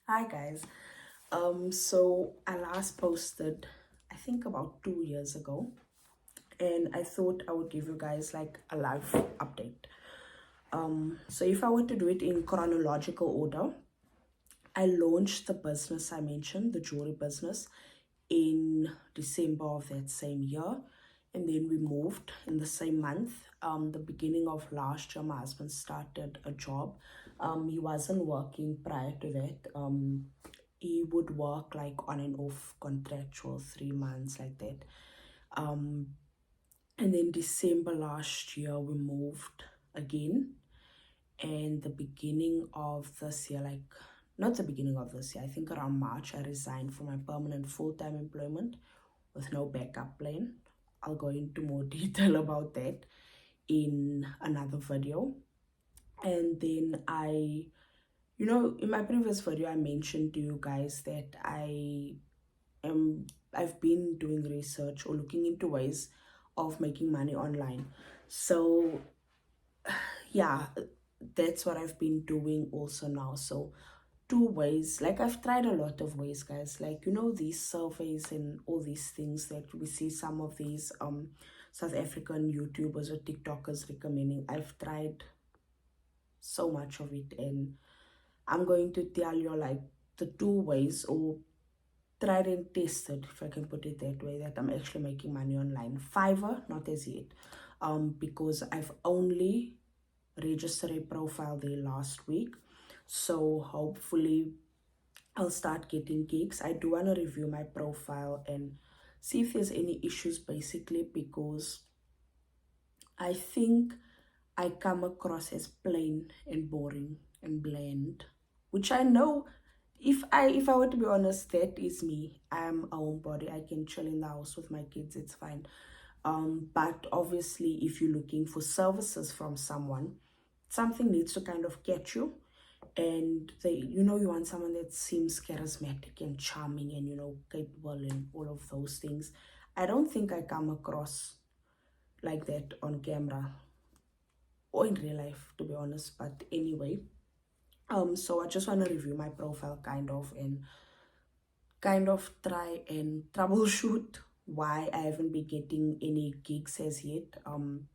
Hi guys. So I last posted I think about 2 years ago, and I thought I would give you guys like a live update. So if I were to do it in chronological order, I launched the business I mentioned, the jewelry business, in December of that same year. And then we moved in the same month. The beginning of last year, my husband started a job. He wasn't working prior to that. He would work like on and off contractual 3 months like that. Um, and then December last year, we moved again, and the beginning of this year, like not the beginning of this year, I think around March, I resigned from my permanent full-time employment with no backup plan. I'll go into more detail about that in another video. And then in my previous video, I mentioned to you guys that I've been doing research or looking into ways of making money online. So yeah, that's what I've been doing also now. So two ways, like I've tried a lot of ways, guys, like these surveys and all these things that we see some of these South African YouTubers or TikTokers recommending. I've tried so much of it, and I'm going to tell you like the two ways, or tried and tested, if I can put it that way, that I'm actually making money online. Fiverr, not as yet, because I've only registered a profile there last week. So hopefully I'll start getting gigs. I do want to review my profile and see if there's any issues, basically, because I think I come across as plain and boring and bland, which I know, if I were to be honest, that is me. I'm a homebody. I can chill in the house with my kids, it's fine. But obviously if you're looking for services from someone, something needs to kind of catch you, and you want someone that seems charismatic and charming and capable and all of those things. I don't think I come across like that on camera or in real life, to be honest. But anyway, so I just want to review my profile and try and troubleshoot why I haven't been getting any gigs as yet. And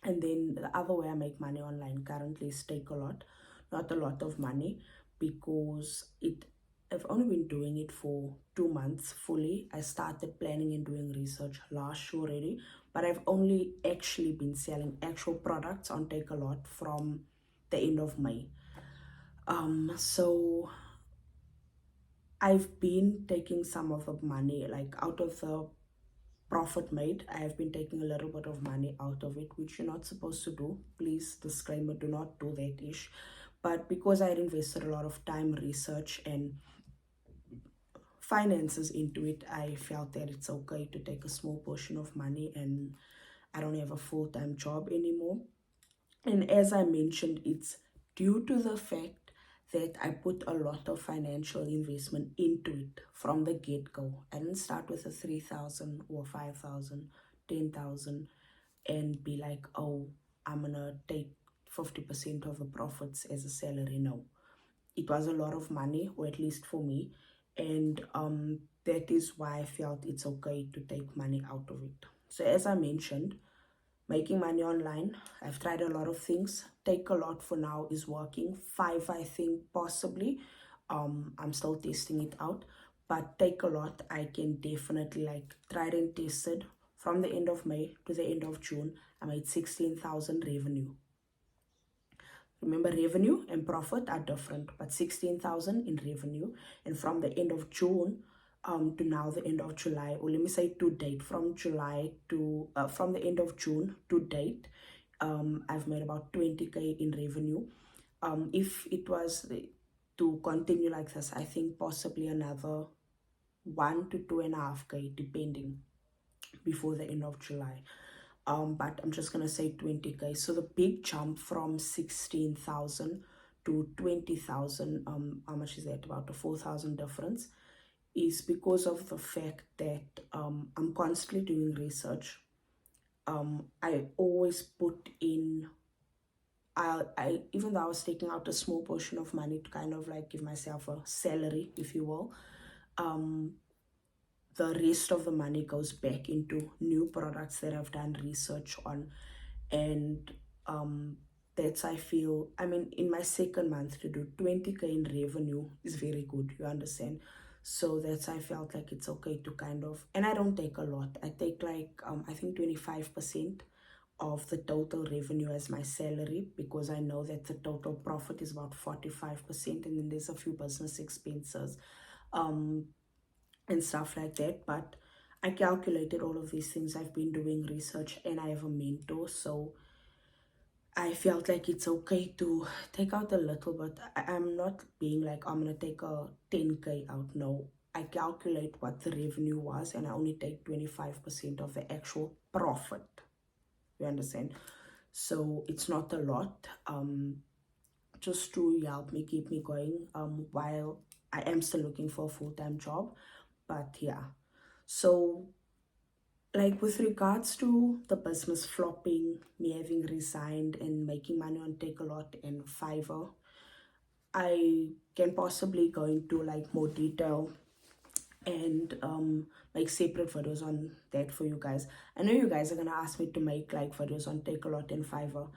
then the other way I make money online currently is take a lot, not a lot of money, because I've only been doing it for 2 months fully. I started planning and doing research last year already, but I've only actually been selling actual products on Take a Lot from the end of May. So I've been taking some of the money, like out of the profit made, I have been taking a little bit of money out of it, which you're not supposed to do. Please, disclaimer, do not do that ish. But because I had invested a lot of time, research, and finances into it, I felt that it's okay to take a small portion of money, and I don't have a full-time job anymore. And as I mentioned, it's due to the fact that I put a lot of financial investment into it from the get-go. I didn't start with a 3,000 or 5,000, 10,000, and be like, oh, I'm gonna take 50% of the profits as a salary. No, it was a lot of money, or at least for me, and that is why I felt it's okay to take money out of it. So as I mentioned, making money online, I've tried a lot of things. Take a Lot for now is working. Five, I think, possibly. I'm still testing it out, but Take a Lot, I can definitely like try and test it. From the end of May to the end of June, I made 16,000 revenue. Remember, revenue and profit are different, but 16,000 in revenue. And from the end of June to now the end of July, or let me say to date, from July to from the end of June to date, I've made about 20K in revenue. If it was to continue like this, I think possibly another 1 to 2.5K, depending, before the end of July. But I'm just gonna say 20K. So the big jump from 16,000 to 20,000, how much is that? About a 4,000 difference, is because of the fact that I'm constantly doing research. I always put in I even though I was taking out a small portion of money to kind of like give myself a salary, if you will, um, the rest of the money goes back into new products that I've done research on. And um, that's, I feel, I mean, in my second month to do 20K in revenue is very good, you understand? So that's, I felt like it's okay to kind of, and I don't take a lot. I take like, I think 25% of the total revenue as my salary, because I know that the total profit is about 45%, and then there's a few business expenses um, and stuff like that. But I calculated all of these things. I've been doing research and I have a mentor, so I felt like it's okay to take out a little, but I'm not being like, I'm gonna take a 10K out. No, I calculate what the revenue was and I only take 25% of the actual profit. You understand? So it's not a lot. Just to help me keep me going. While I am still looking for a full-time job, but yeah. So like with regards to the business flopping, me having resigned and making money on Take a Lot and Fiverr, I can possibly go into like more detail and like separate videos on that for you guys. I know you guys are gonna ask me to make like videos on Take a Lot and Fiverr,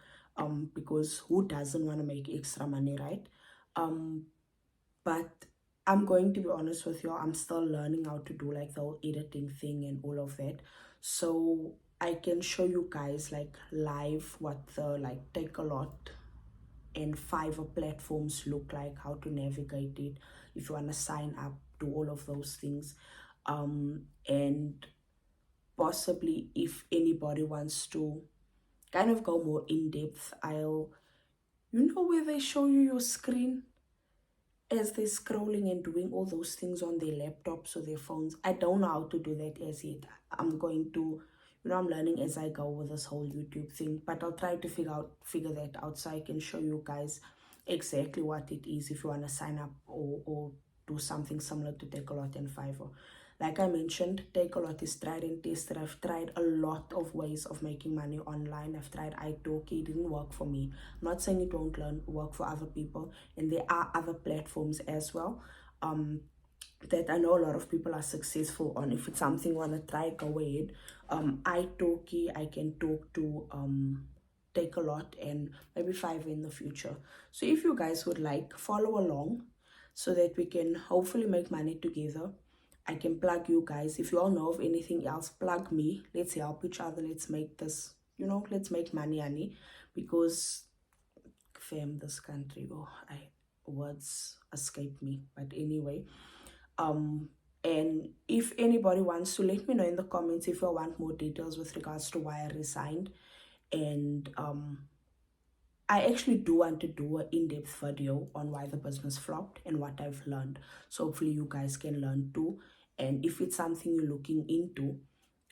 because who doesn't want to make extra money, right? But I'm going to be honest with you, I'm still learning how to do like the whole editing thing and all of that. So I can show you guys like live what the like Take a Lot and Fiverr platforms look like, how to navigate it, if you want to sign up, do all of those things. And possibly if anybody wants to kind of go more in depth, I'll, you know, where they show you your screen as they're scrolling and doing all those things on their laptops or their phones. I don't know how to do that as yet. I'm going to, you know, I'm learning as I go with this whole YouTube thing, but I'll try to figure that out so I can show you guys exactly what it is if you want to sign up or do something similar to Take a Lot and Fiverr. Like I mentioned, Take a Lot is tried and tested. I've tried a lot of ways of making money online. I've tried italki, it didn't work for me. I'm not saying it won't work for other people, and there are other platforms as well that I know a lot of people are successful on. If it's something you want to try, go ahead. italki, I can talk to Take a Lot and maybe Fiverr in the future. So if you guys would like, follow along so that we can hopefully make money together. I can plug you guys. If you all know of anything else, plug me. Let's help each other. Let's make this, you know, let's make money, honey. Because fam, this country, oh, words escape me. But anyway, and if anybody wants to, let me know in the comments if you want more details with regards to why I resigned. And I actually do want to do an in-depth video on why the business flopped and what I've learned. So hopefully you guys can learn too. And if it's something you're looking into,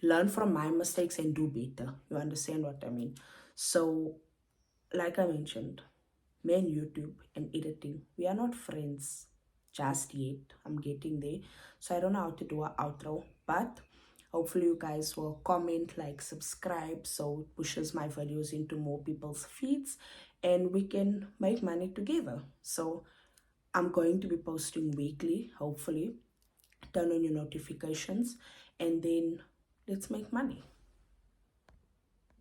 learn from my mistakes and do better. You understand what I mean? So, like I mentioned, me and YouTube and editing, we are not friends just yet. I'm getting there. So I don't know how to do an outro, but hopefully you guys will comment, like, subscribe, so it pushes my videos into more people's feeds and we can make money together. So I'm going to be posting weekly, hopefully. Turn on your notifications and then let's make money.